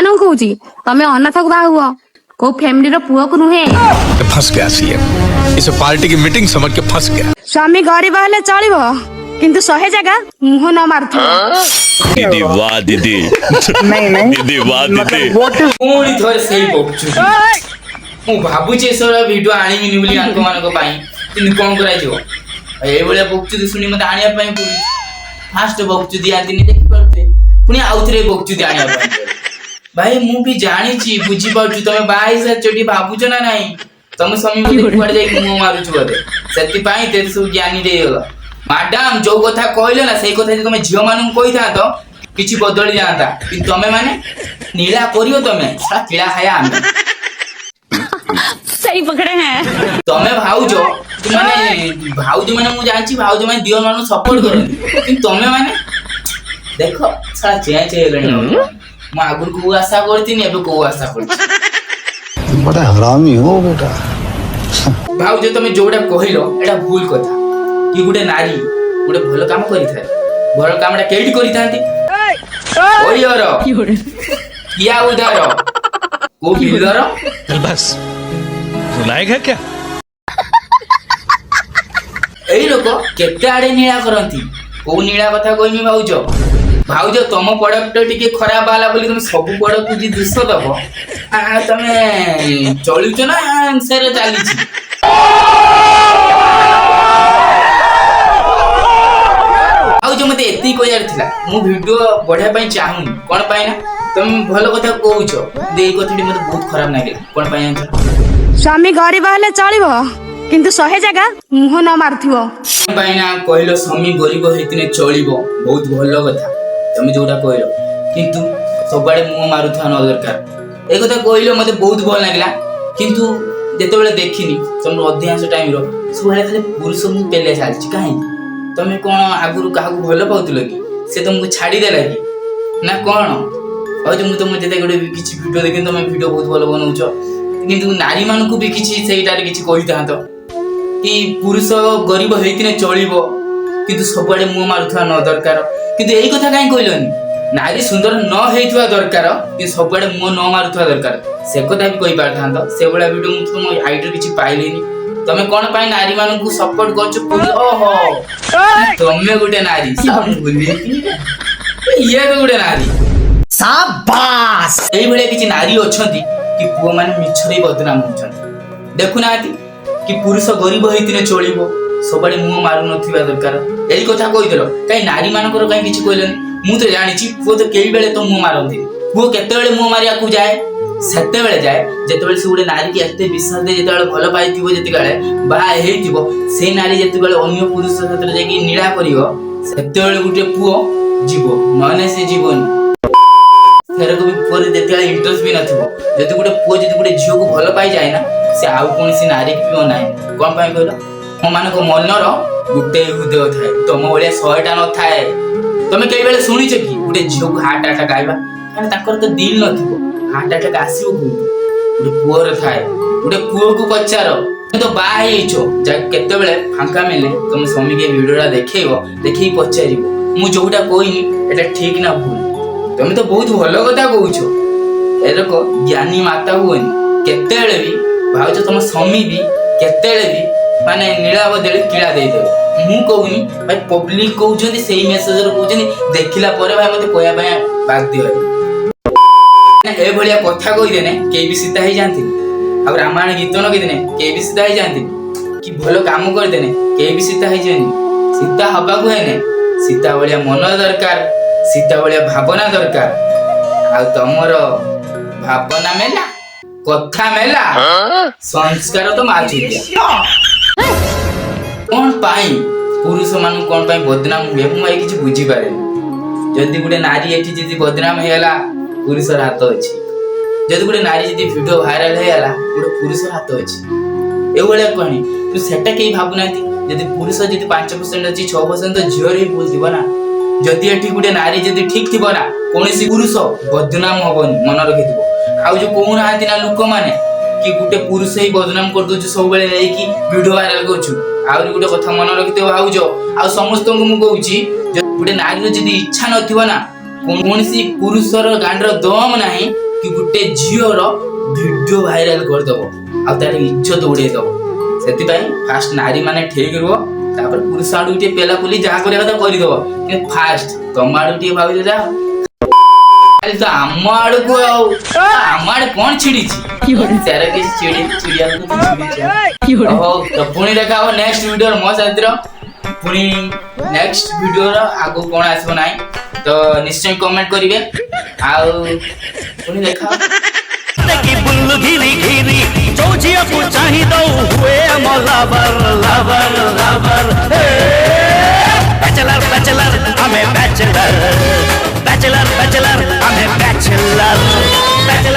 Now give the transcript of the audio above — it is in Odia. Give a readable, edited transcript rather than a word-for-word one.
ମାନଙ୍କୁ କହୁଛି ତମେ ଅନାଥକୁ ବାହା ହୁଅ, କୋଉ ଫ୍ୟାମିଲିର ପୁଅକୁ ନୁହେଁ। फंस गया सीएम, इसे पार्टी की मीटिंग समझ के फंस गया। ସ୍ୱାମୀ ଗରିବ ହେଲେ ଚଳିବ କିନ୍ତୁ 100 ଜାଗା ମୁହଁ ନ ମାରୁଥିବ। दीदी वाह दीदी नहीं दीदी वाह दीदी ପୁଣି ଥରେ ସେଇ ବକ୍ଚୁଦି। ମୁଁ ଭାବୁଛି ଏସବୁ ଭିଡିଓ ଆଣିବିନି ବୋଲି ଆଙ୍କ ମାନଙ୍କ ପାଇଁ, କିନ୍ତୁ କଣ କରାଯିବ, ଏଇଭଳିଆ ବକ୍ଚୁଦି ଶୁଣି ମତେ ଆଣିବା ପାଇଁ ପଡୁଛି। ଫାଷ୍ଟ ବକ୍ଚୁଦି ଆଣିନି ଦେଖିପାରୁଥିବେ, ପୁଣି ଆଉଥରେ ବକ୍ଚୁଦି ଆଣିବା ପାଇଁ ପଡେ। ଭାଇ ମୁଁ ବି ଜାଣିଛି, ବୁଝିପାରୁଛି ତମେ ବାହା ହେଇସାରିଛ, ଏଠି ଭାବୁଛ ନା ନାହିଁ ତମ ସ୍ୱାମୀ ବୋଧେ କୁଆଡେ ଯାଇକି ମୁହଁ ମାରୁଛୁ ବୋଧେ, ସେଥିପାଇଁ ତେତେ ସବୁ ଜ୍ଞାନୀ ଦେଇଗଲ। ମ୍ୟାଡାମ ଯୋଉ କଥା କହିଲ ନା ସେଇ କଥା ଯଦି ତମେ ଝିଅ ମାନଙ୍କୁ କହିଥାନ୍ତ କିଛି ବଦଳି ଯାଆନ୍ତା, କିନ୍ତୁ ତମେ ମାନେ ନୀଳା କରିବ, ତମେ କିଳା ଖାଇବା ଆମେ। ସେଇ ପକଡେ ହେ ତମେ ଭାଉଜ ମାନେ ମୁଁ ଜାଣିଛି ଭାଉଜ ମାନେ ଦିଅ ମାନଙ୍କୁ ସପୋର୍ଟ କରନ୍ତି, କିନ୍ତୁ ତମେ ମାନେ ଦେଖ ସାରା ଚେଞ୍ଜ ହେଇଗଲାଣି। ମୁଁ ଆଗରୁ କୋଉ ଆଶା କରିଥିଲି, ଏବେ କୋଉ ଆଶା କରୁଛି। बड़ा हरामी हो बेटा। ଭାଉଜ ତମେ ଯୋଉଟା କହିଲ ଏଟା ଭୁଲ କଥା। କି ଗୋଟେ ନାରୀ ଗୋଟେ ଭଲ କାମ କରିଥାଏ, ଭଲ କାମଟା କେଇଠି କରିଥାନ୍ତି? ଓଇଅର କିଆ ଉଦାର କୋଉ ବିଲର। बस रुलाएगा क्या? ଏଇ ଲୋକ କେତେ ଆଡେ ନୀଳା କରନ୍ତି। କୋଉ ନୀଳା କଥା କହିମି ଭାଉଜ? ଭାଉଜ ତମ ପ୍ରଡକ୍ଟ ଟିକେ ଖରାପ ହେଲା ବୋଲି ତମେ ସବୁ ପ୍ରଡକ୍ଟ ଯଦି ଦୋଷ ଦବ, ତମେ ଚଳୁଛ ନା ସେରେ ଚାଲିଛି? ଭାଉଜ ମତେ ଏତିକି କହିବାର ଥିଲା, ମୁଁ ଭିଡିଓ ବଢିବା ପାଇଁ ଚାହୁଁନି। କଣ ପାଇଁ ନା ତମେ ଭଲ କଥା କହୁଛ, ଏଇ କଥାଟି ମତେ ବହୁତ ଖରାପ ଲାଗିଲା। କଣ ପାଇଁ ଜାଣିଛ? ସ୍ୱାମୀ ଗରିବ ହେଲେ ଚଳିବ କିନ୍ତୁ 100 ଜାଗା ମୁହଁ ନ ମାରୁଥିବ। କଣ ପାଇଁ ନା କହିଲ ସ୍ୱାମୀ ଗରିବ ହେଇଥିଲେ ଚଳିବ, ବହୁତ ଭଲ କଥା ତମେ ଯୋଉଟା କହିଲ, କିନ୍ତୁ ସବୁଆଡେ ମୁହଁ ମାରୁଥିବା ନ ଦରକାର। ଏ କଥା କହିଲ ମତେ ବହୁତ ଭଲ ଲାଗିଲା, କିନ୍ତୁ ଯେତେବେଳେ ଦେଖିନି ତମର ଅଧିକାଂଶ ଟାଇମର ସବୁବେଳେ ଖାଲି ପୁରୁଷଙ୍କୁ ପେଲେ ଚାଲିଛି। କାହିଁକି? ତମେ କଣ ଆଗରୁ କାହାକୁ ଭଲ ପାଉଥିଲ କି? ସେ ତମକୁ ଛାଡିଦେଲା କି ନା କଣ? ଭାଉଜ ମୁଁ ତମ ଯେତେ ଗୋଟେ କିଛି ଭିଡିଓ ଦେଖିନି, ତମେ ଭିଡିଓ ବହୁତ ଭଲ ବନଉଛ, କିନ୍ତୁ ନାରୀ ମାନଙ୍କୁ ବି କିଛି ସେଇଟାରେ କିଛି କହିଥାନ୍ତ କି ପୁରୁଷ ଗରିବ ହେଇଥିଲେ ଚଳିବ କିନ୍ତୁ ସବୁଆଡେ ମୁହଁ ମାରୁଥିବା ନ ଦରକାର। କିନ୍ତୁ ଏଇ କଥା କାହିଁ କହିଲନି? ନାରୀ ସୁନ୍ଦର ନ ହେଇଥିବା ଦରକାର କିନ୍ତୁ ସବୁଆଡେ ମୁହଁ ନ ମାରୁଥିବା ଦରକାର, ସେ କଥା ବି କହିପାରିଥାନ୍ତ। ସେଭଳିଆ ଭିଡିଓ ମୁଁ ତମ ଆଇଡିରେ କିଛି ପାଇଲିନି। ତମେ କଣ ପାଇଁ ନାରୀ ମାନଙ୍କୁ ସପୋର୍ଟ କରୁଛ? ଓହୋ ତମେ ଗୋଟେ ନାରୀ, ଇଏ ତ ଗୋଟେ ନାରୀ। ସାବାସ୍। ଏଇଭଳିଆ କିଛି ନାରୀ ଅଛନ୍ତି କି ପୁଅ ମାନେ ମିଛରେ ବଦନାମ ହଉଛନ୍ତି। ଦେଖୁନାହାନ୍ତି କି ପୁରୁଷ ଗରିବ ହେଇଥିଲେ ଚଳିବ, ସବୁଆଡେ ମୁହଁ ମାରୁନଥିବା ଦରକାର। ଏଇ କଥା କହିଦେଲ, କାହିଁ ନାରୀ ମାନଙ୍କର କାହିଁ କିଛି କହିଲନି? ମୁଁ ତ ଜାଣିଛି ପୁଅ ତ କେଇ ବେଳେ ତ ମୁହଁ ମାରନ୍ତି। ପୁଅ କେତେବେଳେ ମୁହଁ ମାରିବାକୁ ଯାଏ? ସେତେବେଳେ ଯାଏ ଯେତେବେଳେ ସେ ଗୋଟେ ନାରୀକି ଏତେ ବିଶ୍ୱାସ ଦେଇ ଯେତେବେଳେ ଭଲ ପାଇଥିବ, ଯେତେବେଳେ ବାହା ହେଇଥିବ, ସେଇ ନାରୀ ଯେତେବେଳେ ଅନ୍ୟ ପୁରୁଷ ସହିତ ଯାଇକି ନୀଳା କରିବ, ସେତେବେଳେ ଗୋଟେ ପୁଅ ଯିବ, ନହେଲେ ସେ ଯିବନି। ଫେରକୁ ବି ପୁଅରେ ଯେତେବେଳେ ଇଣ୍ଟରେଷ୍ଟ ବି ନଥିବ। ଯଦି ଗୋଟେ ପୁଅ ଯଦି ଗୋଟେ ଝିଅକୁ ଭଲ ପାଇଯାଏ ନା, ସେ ଆଉ କୌଣସି ନାରୀ ବି ନାହିଁ। କଣ ପାଇଁ କହିଲ? ମୋ ମାନଙ୍କ ମନର ଗୋଟେ ହୃଦୟ ଥାଏ, ତମ ଭଳିଆ 100ଟା ନଥାଏ। ତମେ କେଇ ବେଳେ ଶୁଣିଛ କି ଗୋଟେ ଝିଅକୁ ହାର୍ଟ ଆଟାକ୍ ଆଇବା? କାରଣ ତାଙ୍କର ତ ଦିଲ ନଥିବ, ହାର୍ଟ ଆଟାକ୍ ଆସିବ କୋଉଠୁ? ଗୋଟେ ପୁଅର ଥାଏ। ଗୋଟେ ପୁଅକୁ ପଚାର, ତମେ ତ ବାହା ହେଇଛ, କେତେବେଳେ ଫାଙ୍କା ମିଳେ ତମ ସ୍ୱାମୀକି ଭିଡିଓଟା ଦେଖେଇବ, ଦେଖେଇ ପଚାରିବ ମୁଁ ଯୋଉଟା କହିନି ଏଟା ଠିକ ନା ଭୁଲ। ତମେ ତ ବହୁତ ଭଲ କଥା କହୁଛ, ଏରକ ଜ୍ଞାନୀ ମାତା ହୁଅନି। କେତେବେଳେ ବି ଭାଉଛ ତମ ସ୍ୱାମୀ ବି କେତେବେଳେ ବି ମାନେ ନୀଳା ବଦଳରେ କିଳା ଦେଇଦେବେ। ମୁଁ କହୁନି ଭାଇ, ପବ୍ଲିକ କହୁଛନ୍ତି, ସେଇ ମେସେଜରେ କହୁଛନ୍ତି, ଦେଖିଲା ପରେ ଭାଇ ମତେ କହିବା ପାଇଁ ବାଧ୍ୟ ହୁଏ। ଏଭଳିଆ କଥା କହିଦେନେ କେହି ବି ସୀତା ହେଇଯାଆନ୍ତି, ଆଉ ରାମାୟଣ ଗୀତ ନଗେଇଦେନେ କେହି ବି ସୀତା ହେଇଯାଆନ୍ତି, କି ଭଲ କାମ କରିଦେନେ କେହି ବି ସୀତା ହେଇଯାଏନି। ସୀତା ହବାକୁ ହେନେ ସୀତା ଭଳିଆ ମନ ଦରକାର, ସୀତା ଭଳିଆ ଭାବନା ଦରକାର। ଆଉ ତମର ଭାବନା ମେଲା, କଥା ମେଲା, ସଂସ୍କାର ତ ମାଛୁଟିଆ। କଣ ପାଇଁ ପୁରୁଷ ମାନଙ୍କୁ କଣ ପାଇଁ ବଦନାମ ହୁଏ, ମୁଁ ଭାଇ କିଛି ବୁଝିପାରେନି। ଯଦି ଗୋଟେ ନାରୀ ଏଠି ଯଦି ବଦନାମ ହେଇଗଲା, ପୁରୁଷର ହାତ ଅଛି। ଯଦି ଗୋଟେ ନାରୀ ଯଦି ଭିଡିଓ ଭାଇରାଲ ହେଇଗଲା, ଗୋଟେ ପୁରୁଷର ହାତ ଅଛି। ଏଇଭଳିଆ କହାଣୀ ସେଟା କେହି ଭାବୁନାହାନ୍ତି। ଯଦି ପୁରୁଷ ଯଦି 5% ଅଛି, 6% ଝିଅରେ ହିଁ ଭୁଲ ଥିବ ନା। ଯଦି ଏଠି ଗୋଟେ ନାରୀ ଯଦି ଠିକ ଥିବ ନା, କୌଣସି ପୁରୁଷ ବଦନାମ ହବନି, ମନେ ରଖିଥିବ। ଆଉ ଯୋଉ କହୁନାହାନ୍ତି ନା ଲୋକମାନେ କି ଗୋଟେ ପୁରୁଷ ହିଁ ବଦନାମ କରିଦଉଛି, ସବୁବେଳେ ନେଇକି ଭିଡିଓ ଭାଇରାଲ କରୁଛୁ। ଆହୁରି ଗୋଟେ କଥା ମନେ ରଖିଥିବ ଭାଉଜ, ଆଉ ସମସ୍ତଙ୍କୁ ମୁଁ କହୁଛି, ଗୋଟେ ନାରୀର ଯଦି ଇଚ୍ଛା ନଥିବ ନା, କୌଣସି ପୁରୁଷର ଗାଣ୍ଡର ଦମ ନାହିଁ कि गोटे झीर वीडियो भाइराल करदेव आ तार इज्जत उड़ेदेव से फास्ट नारी माने ठीक रुह तापर पुरुष आड़ू टे पेला पुली जहाँ करदेव कि फास्ट तुम आड़ू टे भाव जा तो आम आड़ को आम आड़ कौन छिड़ी तेरे किसी चिड़ी चिड़िया तो पुणी देखा हो नेक्स्ट वीडियो मो साथी पुणी नेक्स्ट वीडियो आगो कौन आसो ना तो निश्चय कमेंट करिवे आउ पुणी देखा की बुल्लु घिरी घिरी चौजिया को चाही दो हुए lover lover lover bachelor bachelor हमें बैचलर बैचलर बैचलर हमें बैचलर बैचलर